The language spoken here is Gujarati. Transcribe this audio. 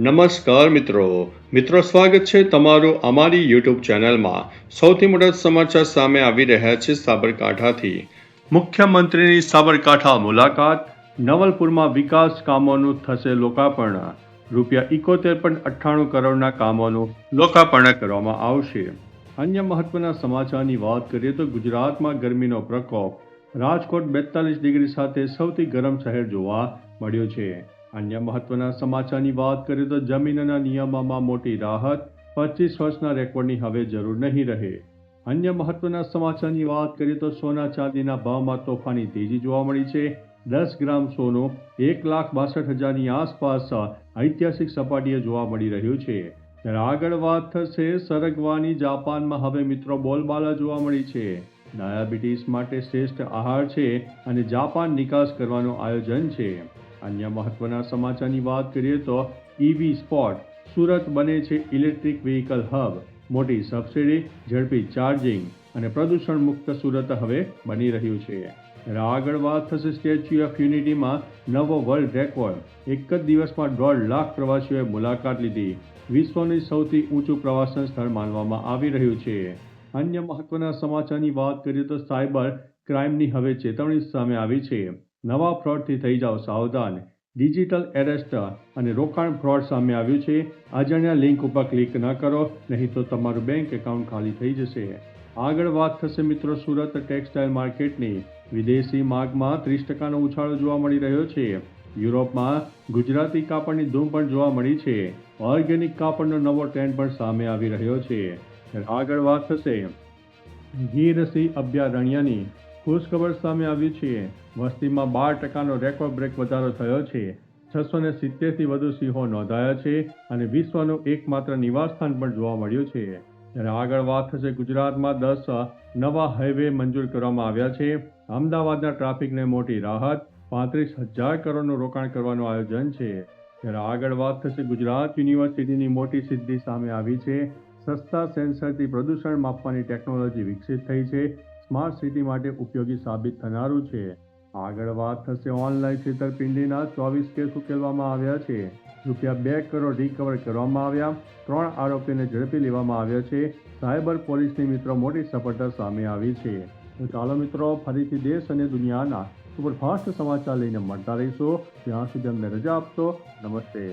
નમસ્કાર મિત્રો સ્વાગત છે તમારું અમારી યુટ્યુબ ચેનલમાં। સૌથી મોટા સમાચાર સામે આવી રહ્યા છે સાબરકાંઠાથી। મુખ્યમંત્રીની સાબરકાંઠા મુલાકાત, નવલપુરમાં વિકાસ કામોનું થશે લોકાર્પણ। ₹71.98 કરોડના કામોનું લોકાર્પણ કરવામાં આવશે। અન્ય મહત્વના સમાચારની વાત કરીએ તો ગુજરાતમાં ગરમીનો પ્રકોપ, રાજકોટ 42 ડિગ્રી સાથે સૌથી ગરમ શહેર જોવા મળ્યો છે। અન્ય મહત્વના સમાચારની વાત કરીએ તો જમીનના નિયમોમાં મોટી રાહત, 25 વર્ષના રેકોર્ડની હવે જરૂર નહીં રહે। અન્ય મહત્વના સમાચારની વાત કરીએ તો સોના ચાંદીના ભાવમાં તોફાની તેજી જોવા મળી છે। 10 ગ્રામ સોનું 1,62,000ની આસપાસ ઐતિહાસિક સપાટીએ જોવા મળી રહ્યું છે। ત્યારે આગળ વાત થશે સરગવાની। જાપાનમાં હવે મિત્રો બોલબાલા જોવા મળી છે। ડાયાબિટીસ માટે શ્રેષ્ઠ આહાર છે અને જાપાન નિકાસ કરવાનું આયોજન છે। અન્ય મહત્વના સમાચારની વાત કરીએ તો ઈવી સ્પોટ, સુરત બને છે ઇલેક્ટ્રિક વ્હીકલ હબ। મોટી સબસિડી, ઝડપી ચાર્જિંગ અને પ્રદૂષણ મુક્ત સુરત હવે બની રહ્યું છે। આગળ વાત થશે સ્ટેચ્યુ ઓફ યુનિટીમાં નવો વર્લ્ડ રેકોર્ડ, એક જ દિવસમાં 1.5 લાખ પ્રવાસીઓએ મુલાકાત લીધી। વિશ્વનું સૌથી ઊંચું પ્રવાસન સ્થળ માનવામાં આવી રહ્યું છે। અન્ય મહત્વના સમાચારની વાત કરીએ તો સાયબર ક્રાઇમની હવે ચેતવણી સામે આવી છે। નવા ફ્રોડથી થઈ જાઓ સાવધાન। ડિજિટલ એરેસ્ટ અને રોકાણ ફ્રોડ સામે આવ્યું છે। અજાણ્યા લિંક ઉપર ક્લિક ન કરો, નહીં તો તમારું બેંક એકાઉન્ટ ખાલી થઈ જશે। આગળ વાત થશે મિત્રો સુરત ટેક્સટાઇલ માર્કેટની। વિદેશી માંગમાં 30% ઉછાળો જોવા મળી રહ્યો છે। યુરોપમાં ગુજરાતી કાપડની ધૂમ પણ જોવા મળી છે। ઓર્ગેનિક કાપડનો નવો ટ્રેન્ડ પણ સામે આવી રહ્યો છે। આગળ વાત થશે ગીર સિંહ અભયારણ્યની। ખુશખબર સામે આવ્યું છે। વસ્તીમાં 12%નો રેકોર્ડ બ્રેક વધારો થયો છે। 670થી વધુ સિંહો નોંધાયા છે અને વિશ્વનું એકમાત્ર નિવાસસ્થાન પણ જોવા મળ્યું છે। ત્યારે આગળ વાત થશે ગુજરાતમાં 10 નવા હાઈવે મંજૂર કરવામાં આવ્યા છે। અમદાવાદના ટ્રાફિકને મોટી રાહત, 35,000 કરોડનું રોકાણ કરવાનું આયોજન છે। ત્યારે આગળ વાત થશે ગુજરાત યુનિવર્સિટીની મોટી સિદ્ધિ સામે આવી છે। સસ્તા સેન્સરથી પ્રદૂષણ માપવાની ટેકનોલોજી વિકસિત થઈ છે। સ્માર્ટ સિટી માટે ઉપયોગી સાબિત થનારું છે। આગળ વાત થશે ઓનલાઈન છેતરપિંડીના 24 કેસ ઉકેલવામાં આવ્યા છે। ₹2 કરોડ રિકવર કરવામાં આવ્યા। 3 આરોપીને ઝડપી લેવામાં આવ્યા છે। સાયબર પોલીસની મિત્રો મોટી સફળતા સામે આવી છે। તો ચાલો મિત્રો ફરીથી દેશ અને દુનિયાના સુપરફાસ્ટ સમાચાર લઈને મળતા રહીશું। ત્યાં સુધી અમને રજા આપશો। નમસ્તે।